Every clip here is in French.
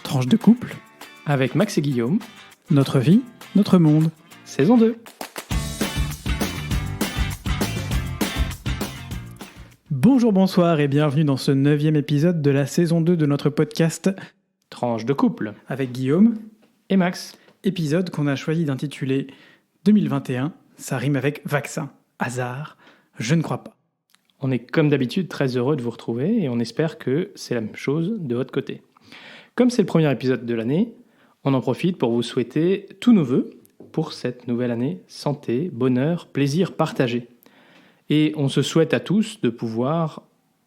Tranche de couple, avec Max et Guillaume, notre vie, notre monde. saison 2. Bonjour, bonsoir et bienvenue dans ce 9e épisode de la saison 2 de notre podcast Tranche de couple, avec Guillaume et Max. Épisode qu'on a choisi d'intituler 2021, ça rime avec vaccin. Hasard, je ne crois pas. On est comme d'habitude très heureux de vous retrouver et on espère que c'est la même chose de votre côté. Comme c'est le premier épisode de l'année, on en profite pour vous souhaiter tous nos vœux pour cette nouvelle année. Santé, bonheur, plaisir partagé. Et on se souhaite à tous de pouvoir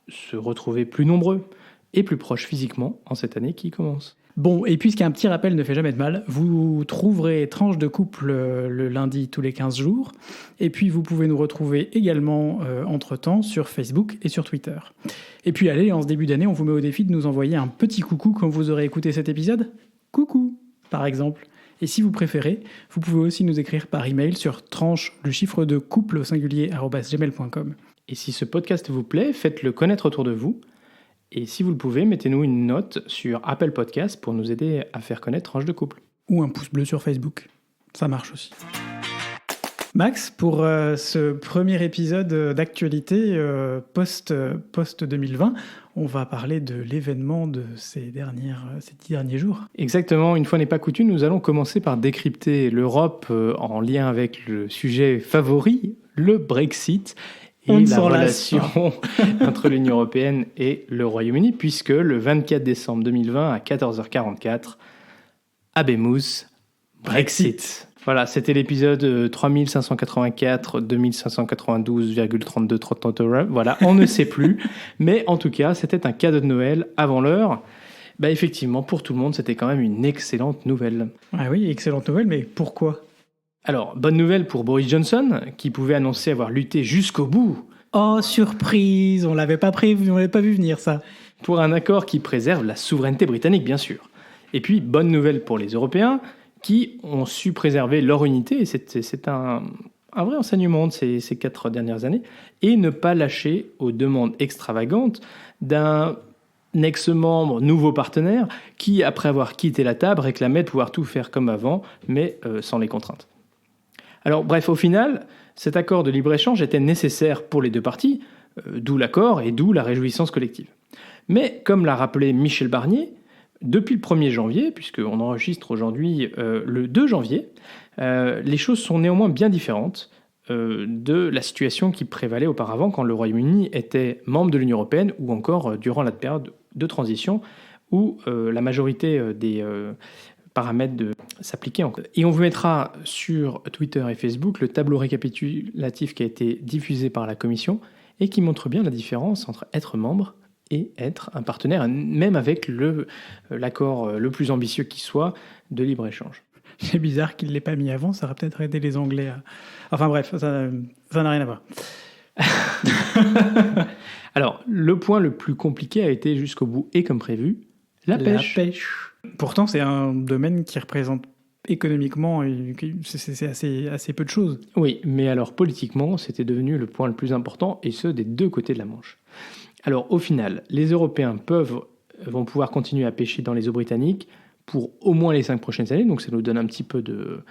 se retrouver plus nombreux et plus proches physiquement en cette année qui commence. Bon, et puisqu'un petit rappel ne fait jamais de mal, vous trouverez Tranche de couple le lundi tous les 15 jours. Et puis vous pouvez nous retrouver également entre-temps sur Facebook et sur Twitter. Et puis allez, en ce début d'année, on vous met au défi de nous envoyer un petit coucou quand vous aurez écouté cet épisode. Coucou, par exemple. Et si vous préférez, vous pouvez aussi nous écrire par email sur tranche, le chiffre de couple au singulier, @gmail.com. Et si ce podcast vous plaît, faites-le connaître autour de vous. Et si vous le pouvez, mettez-nous une note sur Apple Podcast pour nous aider à faire connaître Tranche de couple. Ou un pouce bleu sur Facebook. Ça marche aussi. Max, pour ce premier épisode d'actualité post-2020, on va parler de l'événement de ces 10 derniers jours. Exactement, une fois n'est pas coutume, nous allons commencer par décrypter l'Europe en lien avec le sujet favori, le Brexit. Et la relation entre l'Union européenne et le Royaume-Uni, puisque le 24 décembre 2020 à 14h44, Habemus Brexit. Voilà, c'était l'épisode 3584 2592,32 €. Voilà, on ne sait plus. Mais en tout cas, c'était un cadeau de Noël avant l'heure. Bah effectivement, pour tout le monde, c'était quand même une excellente nouvelle. Ah oui, excellente nouvelle, mais pourquoi ? Alors, bonne nouvelle pour Boris Johnson, qui pouvait annoncer avoir lutté jusqu'au bout. Oh, surprise, on l'avait pas prévu, on l'avait pas vu venir ça. Pour un accord qui préserve la souveraineté britannique, bien sûr. Et puis, bonne nouvelle pour les Européens, qui ont su préserver leur unité, et c'est un vrai enseignement de ces 4 dernières années, et ne pas lâcher aux demandes extravagantes d'un ex-membre, nouveau partenaire, qui, après avoir quitté la table, réclamait de pouvoir tout faire comme avant, mais sans les contraintes. Alors bref, au final, cet accord de libre-échange était nécessaire pour les deux parties, d'où l'accord et d'où la réjouissance collective. Mais comme l'a rappelé Michel Barnier, depuis le 1er janvier, puisqu'on enregistre aujourd'hui le 2 janvier, les choses sont néanmoins bien différentes de la situation qui prévalait auparavant quand le Royaume-Uni était membre de l'Union européenne ou encore durant la période de transition où la majorité des paramètres s'appliquaient encore. Et on vous mettra sur Twitter et Facebook le tableau récapitulatif qui a été diffusé par la Commission et qui montre bien la différence entre être membre et être un partenaire, même avec l'accord le plus ambitieux qui soit de libre-échange. C'est bizarre qu'il ne l'ait pas mis avant, ça aurait peut-être aidé les Anglais à... Enfin bref, ça n'a rien à voir. Alors, le point le plus compliqué a été jusqu'au bout et comme prévu, la pêche. Pourtant, c'est un domaine qui représente économiquement, c'est assez peu de choses. Oui, mais alors politiquement, c'était devenu le point le plus important, et ce, des deux côtés de la Manche. Alors, au final, les Européens vont pouvoir continuer à pêcher dans les eaux britanniques pour au moins les 5 prochaines années, donc ça nous donne un petit peu de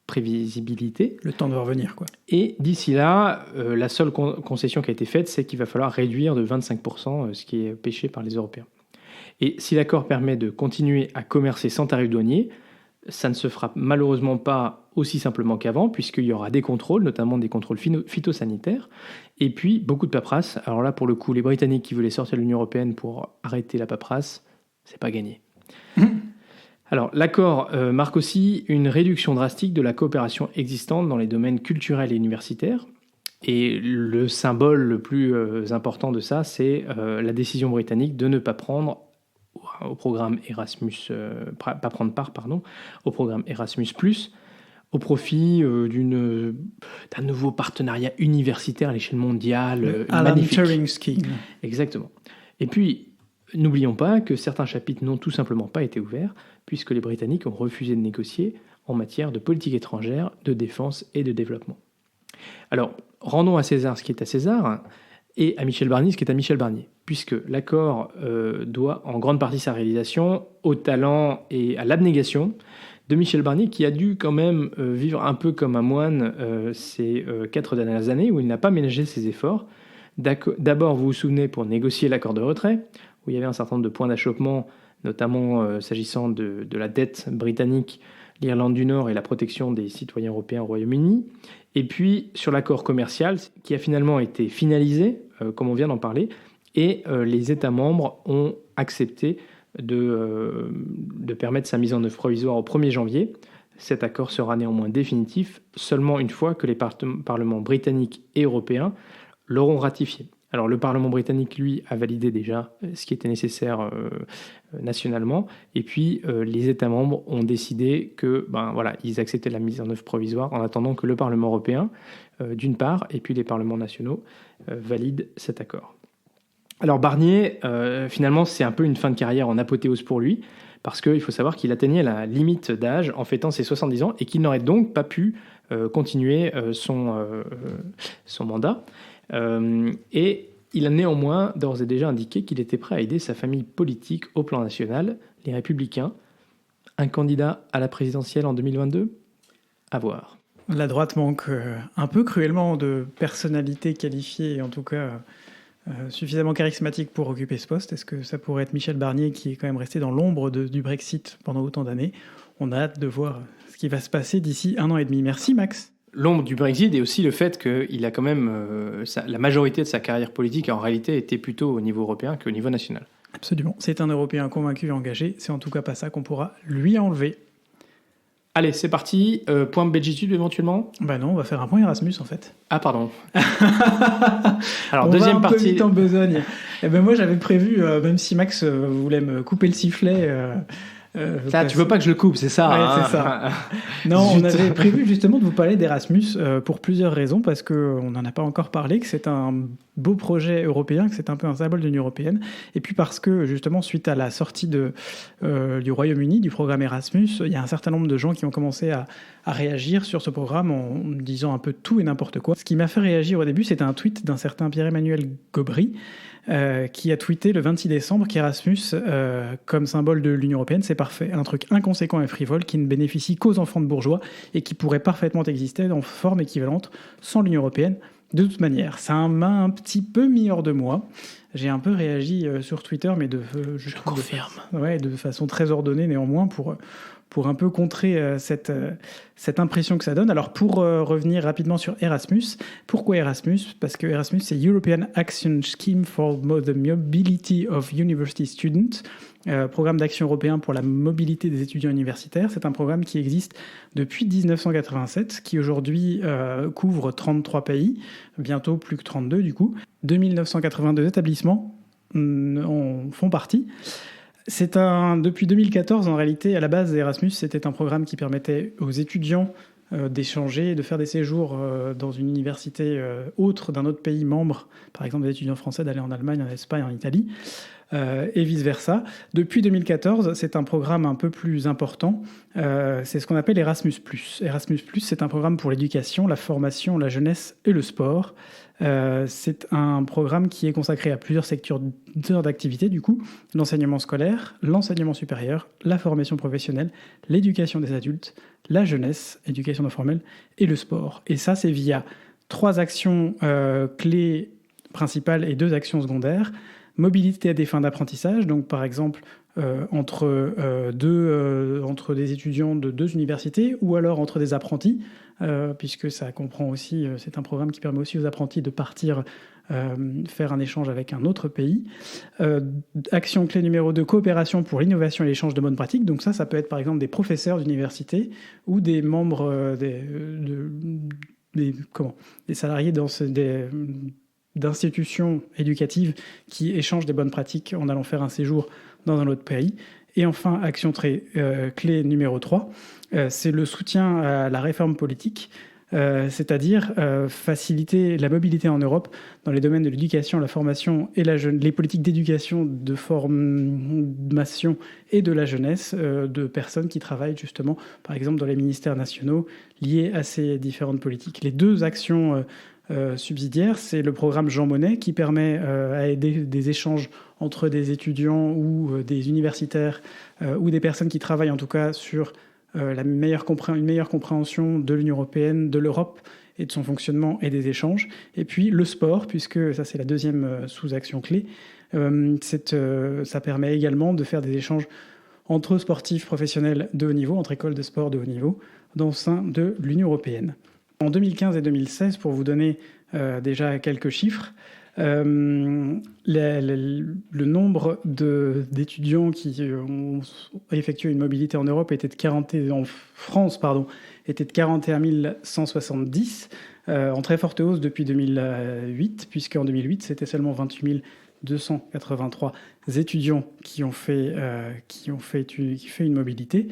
prévisibilité. Le temps de revenir, quoi. Et d'ici là, la seule concession qui a été faite, c'est qu'il va falloir réduire de 25% ce qui est pêché par les Européens. Et si l'accord permet de continuer à commercer sans tarif douanier, ça ne se fera malheureusement pas aussi simplement qu'avant, puisqu'il y aura des contrôles, notamment des contrôles phytosanitaires, et puis beaucoup de paperasse. Alors là, pour le coup, les Britanniques qui voulaient sortir de l'Union européenne pour arrêter la paperasse, c'est pas gagné. Alors, l'accord marque aussi une réduction drastique de la coopération existante dans les domaines culturels et universitaires. Et le symbole le plus important de ça, c'est la décision britannique de ne pas prendre au programme Erasmus, au programme Erasmus+, au profit d'un nouveau partenariat universitaire à l'échelle mondiale. Alan magnifique. Turing Scheme. Exactement. Et puis, n'oublions pas que certains chapitres n'ont tout simplement pas été ouverts, puisque les Britanniques ont refusé de négocier en matière de politique étrangère, de défense et de développement. Alors, rendons à César ce qui est à César, et à Michel Barnier ce qui est à Michel Barnier. puisque l'accord doit en grande partie sa réalisation au talent et à l'abnégation de Michel Barnier, qui a dû quand même vivre un peu comme un moine ces 4 dernières années, où il n'a pas ménagé ses efforts. D'abord, vous vous souvenez, pour négocier l'accord de retrait, où il y avait un certain nombre de points d'achoppement, notamment s'agissant de la dette britannique, l'Irlande du Nord et la protection des citoyens européens au Royaume-Uni. Et puis sur l'accord commercial, qui a finalement été finalisé, comme on vient d'en parler, et les États membres ont accepté de permettre sa mise en œuvre provisoire au 1er janvier. Cet accord sera néanmoins définitif seulement une fois que les parlements britanniques et européens l'auront ratifié. Alors le Parlement britannique, lui, a validé déjà ce qui était nécessaire nationalement, et puis les États membres ont décidé que, ils acceptaient la mise en œuvre provisoire en attendant que le Parlement européen, d'une part, et puis les parlements nationaux valident cet accord. Alors Barnier, finalement, c'est un peu une fin de carrière en apothéose pour lui, parce qu'il faut savoir qu'il atteignait la limite d'âge en fêtant ses 70 ans, et qu'il n'aurait donc pas pu continuer son mandat. Et il a néanmoins d'ores et déjà indiqué qu'il était prêt à aider sa famille politique au plan national, les Républicains. Un candidat à la présidentielle en 2022 ? À voir. La droite manque un peu cruellement de personnalité qualifiée, et en tout cas suffisamment charismatique pour occuper ce poste. Est-ce que ça pourrait être Michel Barnier, qui est quand même resté dans l'ombre du Brexit pendant autant d'années ? On a hâte de voir ce qui va se passer d'ici 1 an et demi. Merci Max. L'ombre du Brexit et aussi le fait qu'il a quand même la majorité de sa carrière politique en réalité était plutôt au niveau européen qu'au niveau national. Absolument. C'est un Européen convaincu et engagé. C'est en tout cas pas ça qu'on pourra lui enlever. Allez, c'est parti. Point Belgitude éventuellement ? Bah non, on va faire un point Erasmus en fait. Ah pardon. Alors on deuxième va un partie. peu vite en besogne. Et ben moi j'avais prévu, même si Max voulait me couper le sifflet. Tu veux pas que je le coupe, c'est ça ? Ouais, c'est ça. Non, on avait prévu justement de vous parler d'Erasmus pour plusieurs raisons, parce qu'on n'en a pas encore parlé, que c'est un beau projet européen, que c'est un peu un symbole de l'Union européenne, et puis parce que justement suite à la sortie du Royaume-Uni, du programme Erasmus, il y a un certain nombre de gens qui ont commencé à réagir sur ce programme en disant un peu tout et n'importe quoi. Ce qui m'a fait réagir au début, c'était un tweet d'un certain Pierre-Emmanuel Gobry, qui a tweeté le 26 décembre qu'Erasmus, comme symbole de l'Union européenne, c'est parfait. Un truc inconséquent et frivole qui ne bénéficie qu'aux enfants de bourgeois et qui pourrait parfaitement exister en forme équivalente sans l'Union européenne. De toute manière, ça m'a un petit peu mis hors de moi. J'ai un peu réagi sur Twitter, mais je confirme. De façon très ordonnée néanmoins pour un peu contrer cette impression que ça donne. Alors pour revenir rapidement sur Erasmus, pourquoi Erasmus ? Parce que Erasmus, c'est European Action Scheme for the Mobility of University Students, programme d'action européen pour la mobilité des étudiants universitaires. C'est un programme qui existe depuis 1987, qui aujourd'hui couvre 33 pays, bientôt plus que 32 du coup. 2982 établissements en font partie. Depuis 2014, en réalité, à la base, Erasmus, c'était un programme qui permettait aux étudiants d'échanger, de faire des séjours dans une université autre d'un autre pays membre, par exemple des étudiants français d'aller en Allemagne, en Espagne, en Italie, et vice-versa. Depuis 2014, c'est un programme un peu plus important, c'est ce qu'on appelle Erasmus+. Erasmus+, c'est un programme pour l'éducation, la formation, la jeunesse et le sport. C'est un programme qui est consacré à plusieurs secteurs d'activité, du coup, l'enseignement scolaire, l'enseignement supérieur, la formation professionnelle, l'éducation des adultes, la jeunesse, éducation non formelle, et le sport. Et ça, c'est via 3 actions clés principales et 2 actions secondaires. Mobilité à des fins d'apprentissage, donc par exemple entre des étudiants de 2 universités ou alors entre des apprentis, puisque ça comprend aussi, c'est un programme qui permet aussi aux apprentis de partir faire un échange avec un autre pays. Action clé numéro 2, coopération pour l'innovation et l'échange de bonnes pratiques. Donc ça peut être par exemple des professeurs d'université ou des membres des salariés d'institutions éducatives qui échangent des bonnes pratiques en allant faire un séjour dans un autre pays. Et enfin, action très clé numéro 3, c'est le soutien à la réforme politique, c'est-à-dire faciliter la mobilité en Europe dans les domaines de l'éducation, la formation et les politiques d'éducation, de formation et de la jeunesse de personnes qui travaillent justement, par exemple, dans les ministères nationaux liés à ces différentes politiques. Les 2 actions subsidiaire, c'est le programme Jean Monnet qui permet à aider des échanges entre des étudiants ou des universitaires ou des personnes qui travaillent en tout cas sur une meilleure compréhension de l'Union européenne, de l'Europe et de son fonctionnement et des échanges. Et puis le sport, puisque ça c'est la deuxième sous-action clé, ça permet également de faire des échanges entre sportifs professionnels de haut niveau, entre écoles de sport de haut niveau, au sein de l'Union européenne. En 2015 et 2016, pour vous donner déjà quelques chiffres, le nombre d'étudiants qui ont effectué une mobilité en Europe en France était de 41 170, en très forte hausse depuis 2008, puisqu'en 2008, c'était seulement 28 283 étudiants qui ont fait une mobilité.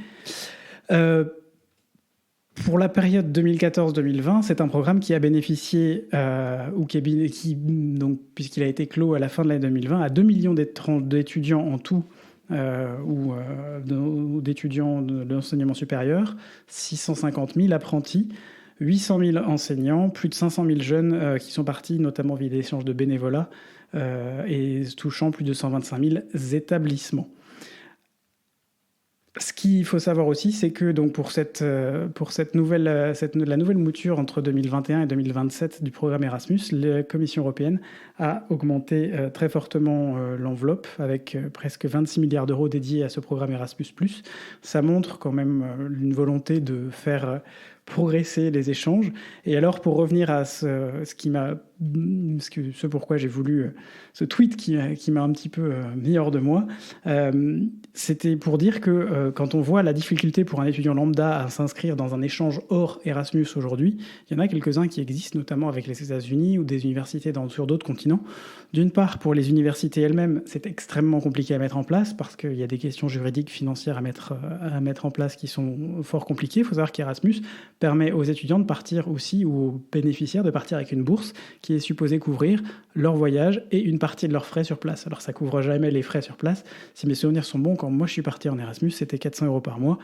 Pour la période 2014-2020, c'est un programme qui a bénéficié, puisqu'il a été clos à la fin de l'année 2020, à 2 millions d'étudiants en tout, ou d'étudiants de l'enseignement supérieur, 650 000 apprentis, 800 000 enseignants, plus de 500 000 jeunes qui sont partis, notamment via des échanges de bénévolat, et touchant plus de 125 000 établissements. Ce qu'il faut savoir aussi, c'est que donc pour la nouvelle mouture entre 2021 et 2027 du programme Erasmus, la Commission européenne a augmenté très fortement l'enveloppe avec presque 26 milliards d'euros dédiés à ce programme Erasmus+. Ça montre quand même une volonté de faire progresser les échanges. Et alors, pour revenir à ce pourquoi j'ai voulu ce tweet qui m'a un petit peu mis hors de moi, c'était pour dire que quand on voit la difficulté pour un étudiant lambda à s'inscrire dans un échange hors Erasmus aujourd'hui, il y en a quelques-uns qui existent, notamment avec les États-Unis ou des universités sur d'autres continents. D'une part, pour les universités elles-mêmes, c'est extrêmement compliqué à mettre en place parce qu'il y a des questions juridiques, financières à mettre en place qui sont fort compliquées. Il faut savoir qu'Erasmus permet aux étudiants de partir aussi, ou aux bénéficiaires de partir avec une bourse qui est supposée couvrir leur voyage et une partie de leurs frais sur place. Alors ça couvre jamais les frais sur place. Si mes souvenirs sont bons, quand moi je suis parti en Erasmus, c'était 400 € par mois.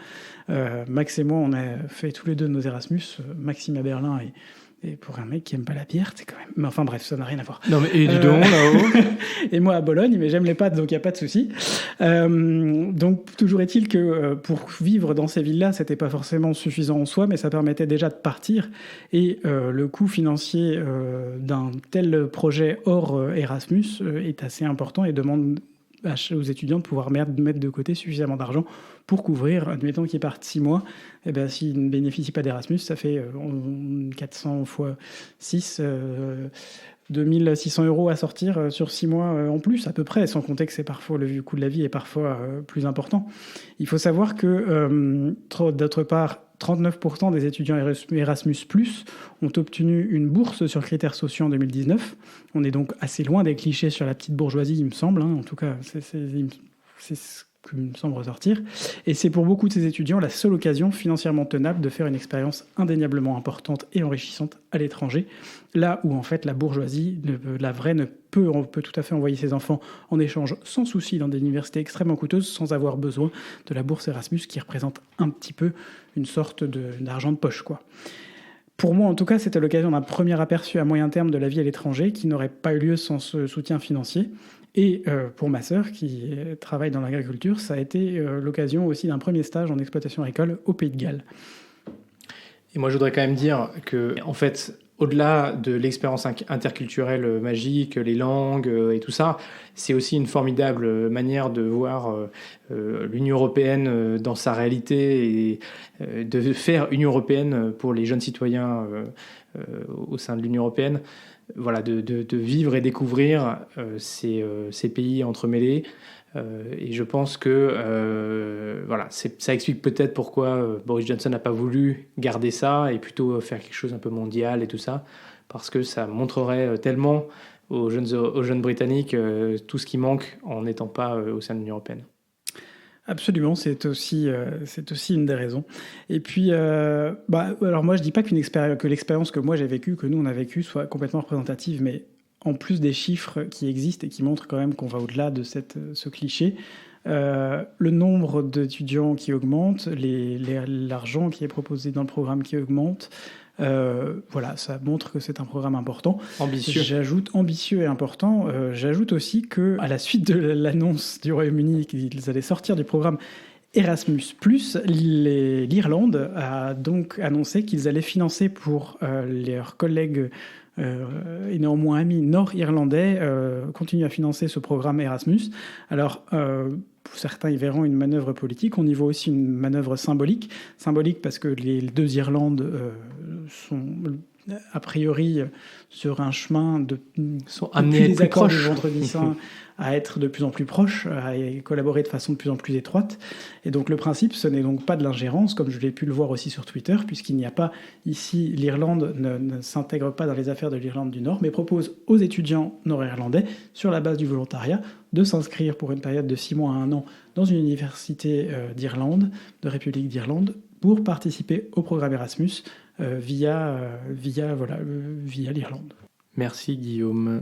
Max et moi, on a fait tous les deux nos Erasmus, Maxime à Berlin et pour un mec qui aime pas la bière, c'est quand même... Mais enfin bref, ça n'a rien à voir. Non mais et dis donc, là-haut. Et moi à Bologne, mais j'aime les pâtes, donc il n'y a pas de souci. Donc toujours est-il que pour vivre dans ces villes-là, c'était pas forcément suffisant en soi, mais ça permettait déjà de partir. Et le coût financier d'un tel projet hors Erasmus est assez important et demande aux étudiants de pouvoir mettre de côté suffisamment d'argent pour couvrir, admettons qu'ils partent 6 mois, et bien s'ils ne bénéficient pas d'Erasmus, ça fait 400 fois 6, 2600 € à sortir sur 6 mois en plus, à peu près, sans compter que c'est parfois le coût de la vie est parfois plus important. Il faut savoir que, d'autre part, 39% des étudiants Erasmus+ ont obtenu une bourse sur critères sociaux en 2019. On est donc assez loin des clichés sur la petite bourgeoisie, il me semble. En tout cas, c'est ce qui me semble ressortir. Et c'est pour beaucoup de ces étudiants la seule occasion financièrement tenable de faire une expérience indéniablement importante et enrichissante à l'étranger. Là où, en fait, la bourgeoisie, la vraie, on peut tout à fait envoyer ses enfants en échange sans souci dans des universités extrêmement coûteuses sans avoir besoin de la bourse Erasmus qui représente un petit peu une sorte d'argent de poche, quoi. Pour moi, en tout cas, c'était l'occasion d'un premier aperçu à moyen terme de la vie à l'étranger qui n'aurait pas eu lieu sans ce soutien financier. Et pour ma sœur, qui travaille dans l'agriculture, ça a été l'occasion aussi d'un premier stage en exploitation agricole au Pays de Galles. Et moi, je voudrais quand même dire que, en fait, au-delà de l'expérience interculturelle magique, les langues et tout ça, c'est aussi une formidable manière de voir l'Union européenne dans sa réalité et de faire Union européenne pour les jeunes citoyens au sein de l'Union européenne. Voilà, de vivre et découvrir ces pays entremêlés. Et je pense que voilà, ça explique peut-être pourquoi Boris Johnson n'a pas voulu garder ça et plutôt faire quelque chose un peu mondial et tout ça, parce que ça montrerait tellement aux jeunes Britanniques tout ce qui manque en n'étant pas au sein de l'Union européenne. Absolument, c'est aussi une des raisons. Et puis, alors moi je dis pas que l'expérience que moi j'ai vécue, que nous on a vécue, soit complètement représentative, mais en plus des chiffres qui existent et qui montrent quand même qu'on va au-delà de ce cliché, le nombre d'étudiants qui augmente, l'argent qui est proposé dans le programme qui augmente, Voilà, ça montre que c'est un programme important. Ambitieux. J'ajoute ambitieux et important. J'ajoute aussi que, à la suite de l'annonce du Royaume-Uni qu'ils allaient sortir du programme Erasmus+, l'Irlande a donc annoncé qu'ils allaient financer pour leurs collègues et néanmoins amis nord-irlandais continuent à financer ce programme Erasmus. Alors, pour certains, ils verront une manœuvre politique. On y voit aussi une manœuvre symbolique. Symbolique parce que les deux Irlandes sont a priori sur un chemin sont amenés les accords du proches. Vendredi Saint à être de plus en plus proches, à collaborer de façon de plus en plus étroite. Et donc le principe, ce n'est donc pas de l'ingérence, comme je l'ai pu le voir aussi sur Twitter, puisqu'il n'y a pas ici, l'Irlande ne s'intègre pas dans les affaires de l'Irlande du Nord, mais propose aux étudiants nord-irlandais, sur la base du volontariat, de s'inscrire pour une période de 6 mois à 1 an dans une université d'Irlande, de République d'Irlande, pour participer au programme Erasmus via l'Irlande. Merci Guillaume.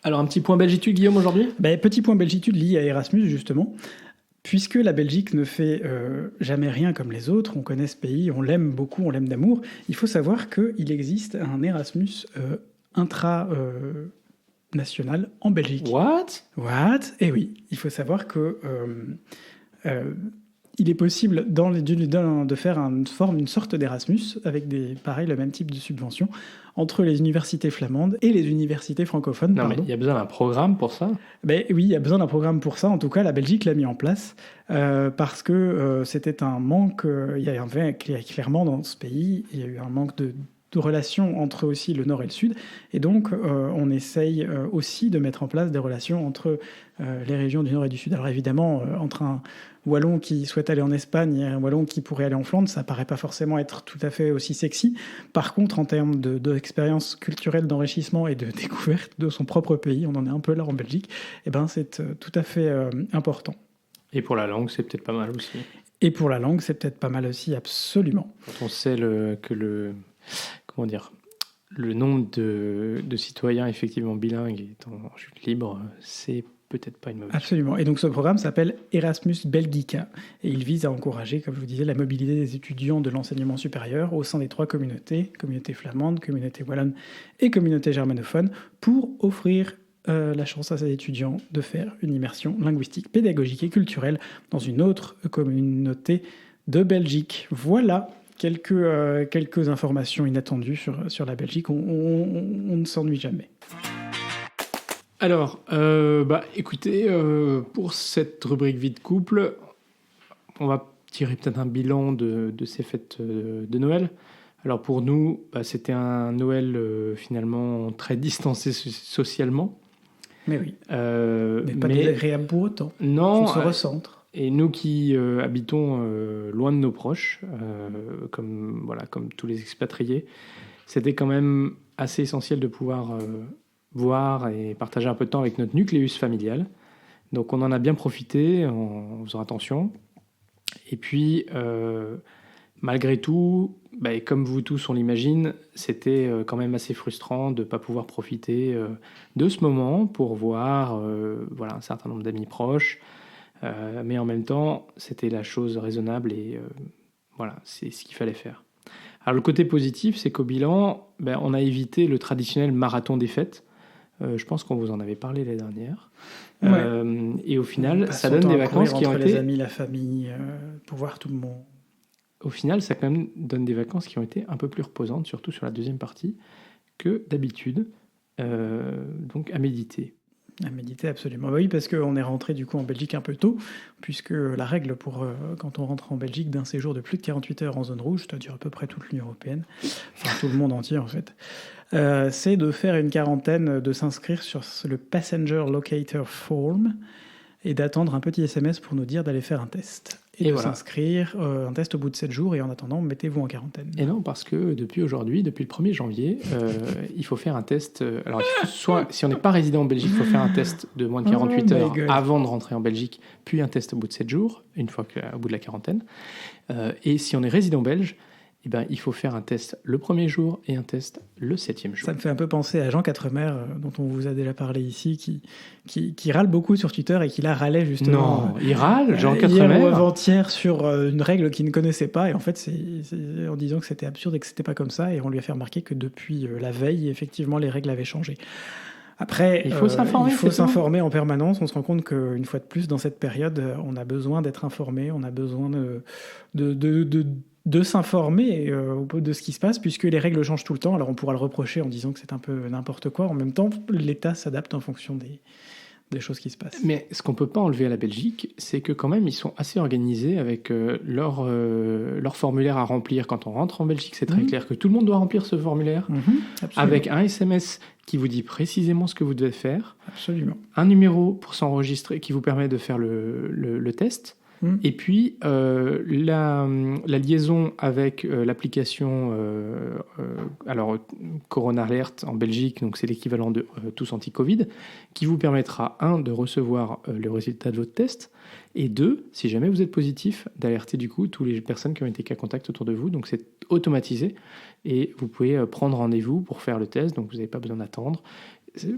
Alors un petit point Belgitude, Guillaume, aujourd'hui ? Petit point Belgitude lié à Erasmus, justement. Puisque la Belgique ne fait jamais rien comme les autres, on connaît ce pays, on l'aime beaucoup, on l'aime d'amour, il faut savoir qu'il existe un Erasmus intra-national en Belgique. What ? Eh oui, il faut savoir que il est possible de faire une sorte d'Erasmus avec le même type de subvention entre les universités flamandes et les universités francophones. Non, mais il y a besoin d'un programme pour ça ? Oui, il y a besoin d'un programme pour ça. En tout cas, la Belgique l'a mis en place parce que c'était un manque. Il y avait clairement dans ce pays, il y a eu un manque de relations entre aussi le Nord et le Sud. Et donc, on essaye aussi de mettre en place des relations entre les régions du Nord et du Sud. Alors évidemment, entre un Wallon qui souhaite aller en Espagne et un Wallon qui pourrait aller en Flandre, ça paraît pas forcément être tout à fait aussi sexy. Par contre, en termes d'expérience culturelle, d'enrichissement et de découverte de son propre pays, on en est un peu là en Belgique, c'est tout à fait important. Et pour la langue, c'est peut-être pas mal aussi. Et pour la langue, c'est peut-être pas mal aussi, absolument. Quand on sait que le nombre de citoyens effectivement bilingues est en chute libre, c'est peut-être pas une mauvaise chose. Absolument. Et donc ce programme s'appelle Erasmus Belgica et il vise à encourager, comme je vous disais, la mobilité des étudiants de l'enseignement supérieur au sein des 3 communautés, communauté flamande, communauté wallonne et communauté germanophone, pour offrir la chance à ces étudiants de faire une immersion linguistique, pédagogique et culturelle dans une autre communauté de Belgique. Voilà. Quelques informations inattendues sur la Belgique. On ne s'ennuie jamais. Alors, écoutez, pour cette rubrique vie de couple, on va tirer peut-être un bilan de ces fêtes de Noël. Alors pour nous, c'était un Noël finalement très distancé socialement. Mais oui. Mais pas désagréable pour autant. Non. On se recentre. Et nous qui habitons loin de nos proches, comme tous les expatriés, c'était quand même assez essentiel de pouvoir voir et partager un peu de temps avec notre nucléus familial. Donc on en a bien profité en faisant attention. Et puis, malgré tout, comme vous tous on l'imagine, c'était quand même assez frustrant de ne pas pouvoir profiter de ce moment pour voir un certain nombre d'amis proches. Mais en même temps, c'était la chose raisonnable et c'est ce qu'il fallait faire. Alors le côté positif, c'est qu'au bilan, on a évité le traditionnel marathon des fêtes. Je pense qu'on vous en avait parlé l'année dernière. Ouais. Et au final, ça donne des vacances qui ont été... les amis, la famille, pour voir tout le monde. Au final, ça quand même donne des vacances qui ont été un peu plus reposantes, surtout sur la deuxième partie, que d'habitude. Donc à méditer. À méditer, absolument. Oui, parce qu'on est rentré du coup en Belgique un peu tôt, puisque la règle pour quand on rentre en Belgique d'un séjour de plus de 48 heures en zone rouge, c'est-à-dire à peu près toute l'Union européenne, enfin tout le monde entier en fait, c'est de faire une quarantaine, de s'inscrire sur le Passenger Locator Form et d'attendre un petit SMS pour nous dire d'aller faire un test. Et de s'inscrire, un test au bout de 7 jours, et en attendant, mettez-vous en quarantaine. Et non, parce que depuis aujourd'hui, depuis le 1er janvier, il faut faire un test. Alors, soit, si on n'est pas résident en Belgique, il faut faire un test de moins de 48 heures avant de rentrer en Belgique, puis un test au bout de 7 jours, une fois au bout de la quarantaine. Et si on est résident belge, eh ben, il faut faire un test le premier jour et un test le 7e jour. Ça me fait un peu penser à Jean Quatremer, dont on vous a déjà parlé ici, qui râle beaucoup sur Twitter et qui là râlait justement. Non, il râle, Jean hier Quatremer. ou avant-hier sur une règle qu'il ne connaissait pas. Et en fait, c'est en disant que c'était absurde et que c'était pas comme ça. Et on lui a fait remarquer que depuis la veille, effectivement, les règles avaient changé. Après, il faut s'informer en permanence. On se rend compte qu'une fois de plus, dans cette période, on a besoin d'être informé, on a besoin de s'informer de ce qui se passe, puisque les règles changent tout le temps. Alors on pourra le reprocher en disant que c'est un peu n'importe quoi. En même temps, l'État s'adapte en fonction des choses qui se passent. Mais ce qu'on ne peut pas enlever à la Belgique, c'est que quand même, ils sont assez organisés avec leur formulaire à remplir. Quand on rentre en Belgique, c'est très clair que tout le monde doit remplir ce formulaire, avec un SMS qui vous dit précisément ce que vous devez faire, absolument. Un numéro pour s'enregistrer qui vous permet de faire le test, et puis la liaison avec l'application alors Corona Alert en Belgique, donc c'est l'équivalent de Tous Anti-Covid, qui vous permettra, 1, de recevoir le résultat de votre test, et 2, si jamais vous êtes positif, d'alerter du coup toutes les personnes qui ont été cas contact autour de vous. Donc c'est automatisé et vous pouvez prendre rendez-vous pour faire le test, donc vous n'avez pas besoin d'attendre.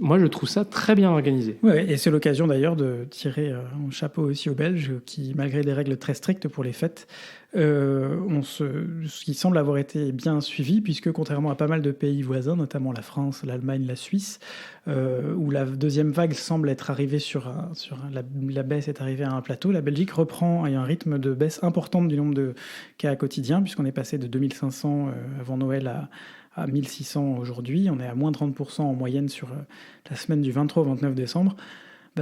Moi, je trouve ça très bien organisé. Ouais, et c'est l'occasion d'ailleurs de tirer un chapeau aussi aux Belges qui, malgré des règles très strictes pour les fêtes, qui semble avoir été bien suivi, puisque contrairement à pas mal de pays voisins, notamment la France, l'Allemagne, la Suisse, où la deuxième vague semble être arrivée la baisse est arrivée à un plateau, la Belgique reprend un rythme de baisse importante du nombre de cas quotidiens, puisqu'on est passé de 2500 avant Noël à 1600 aujourd'hui. On est à moins 30% en moyenne sur la semaine du 23 au 29 décembre.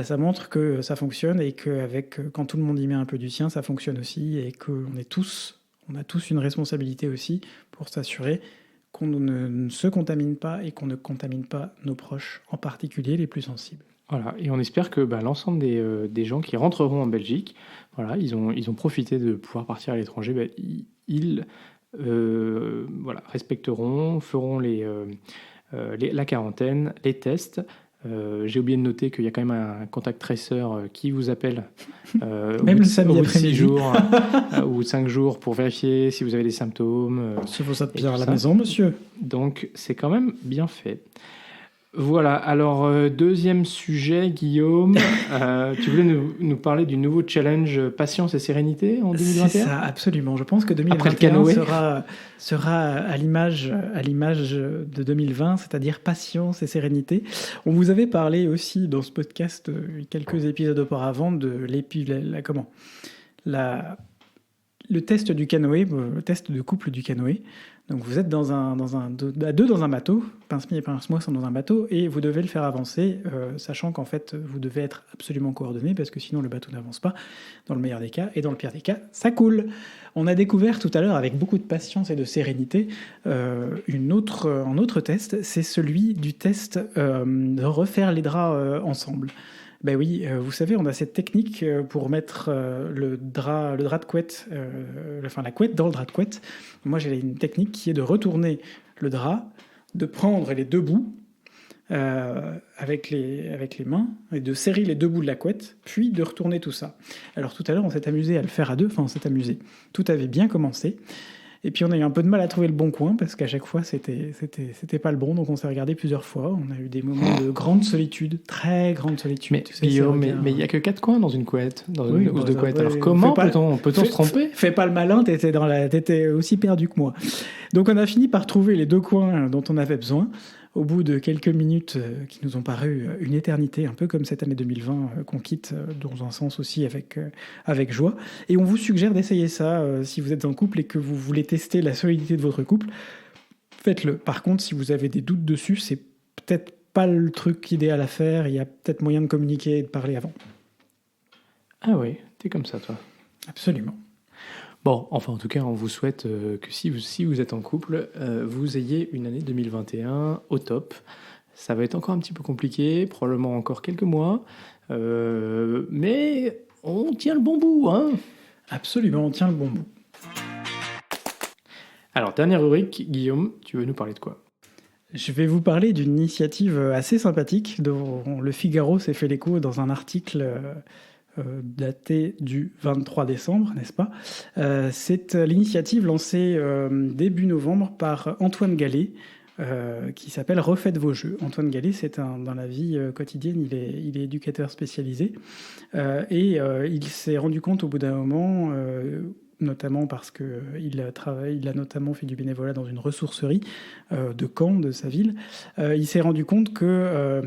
Ça montre que ça fonctionne et quand tout le monde y met un peu du sien, ça fonctionne aussi, et qu'on a tous une responsabilité aussi pour s'assurer qu'on ne se contamine pas et qu'on ne contamine pas nos proches, en particulier les plus sensibles. Voilà, et on espère que l'ensemble des gens qui rentreront en Belgique, voilà, ils ont profité de pouvoir partir à l'étranger, ils respecteront, feront la quarantaine, les tests. J'ai oublié de noter qu'il y a quand même un contact tracer qui vous appelle même le samedi au bout de 6 après-midi jours ou 5 jours pour vérifier si vous avez des symptômes. Si vous êtes bien à la maison, monsieur. Donc c'est quand même bien fait. Voilà, alors deuxième sujet, Guillaume, tu voulais nous parler du nouveau challenge Patience et Sérénité en 2021 ? C'est ça, absolument. Je pense que 2021 sera à l'image de 2020, c'est-à-dire patience et sérénité. On vous avait parlé aussi dans ce podcast quelques épisodes auparavant de le test du canoë, le test de couple du canoë. Donc vous êtes à deux dans un bateau, Pince-Mi et Pince-Moi sont dans un bateau, et vous devez le faire avancer, sachant qu'en fait vous devez être absolument coordonnés, parce que sinon le bateau n'avance pas, dans le meilleur des cas, et dans le pire des cas, ça coule. On a découvert tout à l'heure, avec beaucoup de patience et de sérénité, un autre test, c'est celui du test de refaire les draps ensemble. Ben oui, vous savez, on a cette technique pour mettre le drap de couette, la couette dans le drap de couette. Moi, j'ai une technique qui est de retourner le drap, de prendre les deux bouts avec les mains et de serrer les deux bouts de la couette, puis de retourner tout ça. Alors tout à l'heure, on s'est amusé à le faire à deux, on s'est amusé. Tout avait bien commencé. Et puis on a eu un peu de mal à trouver le bon coin, parce qu'à chaque fois c'était pas le bon, donc on s'est regardé plusieurs fois. On a eu des moments de grande solitude, très grande solitude. Mais il n'y a que 4 coins dans une couette, dans une housse de couette. Alors comment peut-on se tromper ? Fais pas le malin, t'étais aussi perdu que moi. Donc on a fini par trouver les 2 coins dont on avait besoin, au bout de quelques minutes qui nous ont paru une éternité, un peu comme cette année 2020 qu'on quitte dans un sens aussi avec joie. Et on vous suggère d'essayer ça si vous êtes en couple et que vous voulez tester la solidité de votre couple. Faites-le. Par contre, si vous avez des doutes dessus, c'est peut-être pas le truc idéal à faire. Il y a peut-être moyen de communiquer et de parler avant. Ah oui, t'es comme ça, toi. Absolument. Bon, enfin, en tout cas, on vous souhaite que si vous êtes en couple, vous ayez une année 2021 au top. Ça va être encore un petit peu compliqué, probablement encore quelques mois, mais on tient le bon bout, hein ? Absolument, on tient le bon bout. Alors, dernière rubrique, Guillaume, tu veux nous parler de quoi ? Je vais vous parler d'une initiative assez sympathique dont le Figaro s'est fait l'écho dans un article daté du 23 décembre, n'est-ce pas ? C'est l'initiative lancée début novembre par Antoine Gallet, qui s'appelle « Refaites vos jeux ». Antoine Gallet, dans la vie quotidienne, il est éducateur spécialisé. Il s'est rendu compte au bout d'un moment, notamment parce qu'il a notamment fait du bénévolat dans une ressourcerie de Caen, de sa ville. Il s'est rendu compte que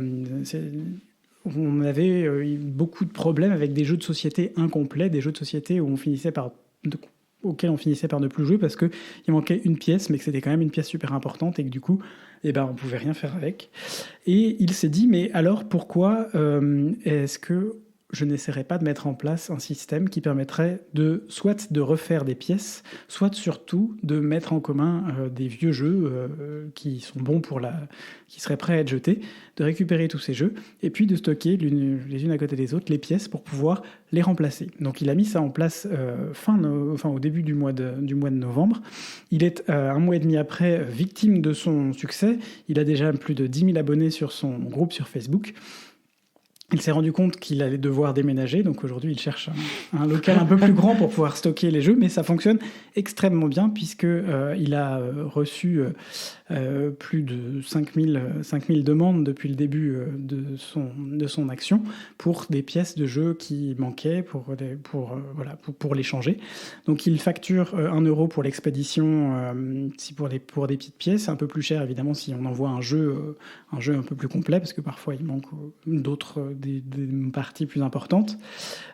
on avait beaucoup de problèmes avec des jeux de société incomplets, des jeux de société auxquels on finissait par ne plus jouer parce qu'il manquait une pièce, mais que c'était quand même une pièce super importante et que du coup, on pouvait rien faire avec. Et il s'est dit, mais alors pourquoi est-ce que je n'essaierai pas de mettre en place un système qui permettrait soit de refaire des pièces, soit surtout de mettre en commun des vieux jeux qui sont bons qui seraient prêts à être jetés, de récupérer tous ces jeux et puis de stocker les unes à côté des autres les pièces pour pouvoir les remplacer. Donc il a mis ça en place au début du mois de novembre. Il est un mois et demi après victime de son succès. Il a déjà plus de 10 000 abonnés sur son groupe sur Facebook. Il s'est rendu compte qu'il allait devoir déménager, donc aujourd'hui il cherche un local un peu plus grand pour pouvoir stocker les jeux, mais ça fonctionne extrêmement bien puisque il a reçu plus de 5000 demandes depuis le début de son action pour des pièces de jeux qui manquaient pour les changer. Donc il facture 1 € pour l'expédition pour des petites pièces, un peu plus cher évidemment si on envoie un jeu un peu plus complet parce que parfois il manque des parties plus importantes.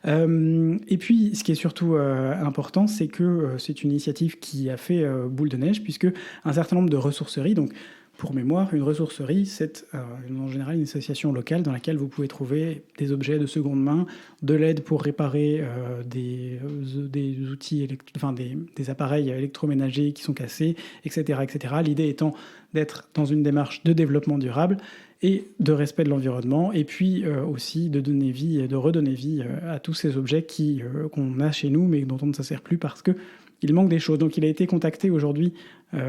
Et puis, ce qui est surtout important, c'est que c'est une initiative qui a fait boule de neige, puisque un certain nombre de ressourceries, donc pour mémoire, une ressourcerie, c'est en général une association locale dans laquelle vous pouvez trouver des objets de seconde main, de l'aide pour réparer des outils, des appareils électroménagers qui sont cassés, etc., etc. L'idée étant d'être dans une démarche de développement durable et de respect de l'environnement, et puis aussi de redonner vie à tous ces objets qu'on a chez nous, mais dont on ne se sert plus parce qu'il manque des choses. Donc il a été contacté aujourd'hui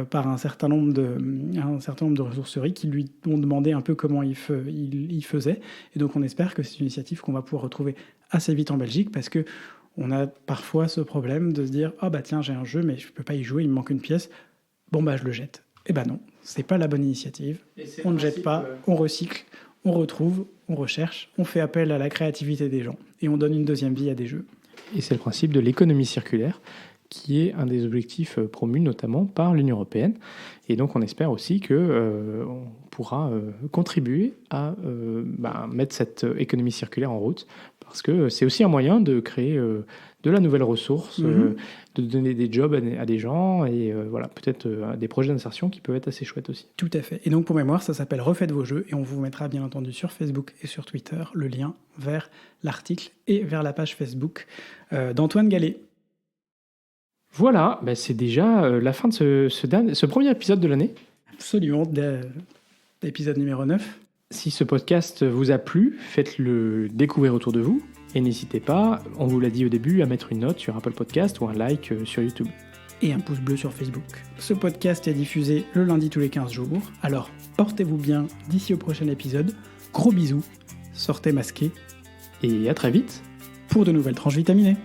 par un certain nombre de ressourceries qui lui ont demandé un peu comment il faisait. Et donc on espère que c'est une initiative qu'on va pouvoir retrouver assez vite en Belgique, parce que on a parfois ce problème de se dire « Ah bah tiens, j'ai un jeu, mais je ne peux pas y jouer, il me manque une pièce. Bon bah je le jette. » Eh ben non, c'est pas la bonne initiative. On ne jette pas, on recycle, on retrouve, on recherche, on fait appel à la créativité des gens et on donne une deuxième vie à des jeux. Et c'est le principe de l'économie circulaire, qui est un des objectifs promus notamment par l'Union européenne. Et donc on espère aussi qu'on pourra contribuer à mettre cette économie circulaire en route, parce que c'est aussi un moyen de créer de la nouvelle ressource, de donner des jobs à des gens, et peut-être des projets d'insertion qui peuvent être assez chouettes aussi. Tout à fait. Et donc pour mémoire, ça s'appelle « Refaites vos jeux » et on vous mettra bien entendu sur Facebook et sur Twitter le lien vers l'article et vers la page Facebook d'Antoine Gallet. Voilà, c'est déjà la fin de ce premier épisode de l'année. Absolument, l'épisode numéro 9. Si ce podcast vous a plu, faites-le découvrir autour de vous. Et n'hésitez pas, on vous l'a dit au début, à mettre une note sur Apple Podcast ou un like sur YouTube. Et un pouce bleu sur Facebook. Ce podcast est diffusé le lundi tous les 15 jours. Alors, portez-vous bien d'ici au prochain épisode. Gros bisous, sortez masqués. Et à très vite pour de nouvelles tranches vitaminées.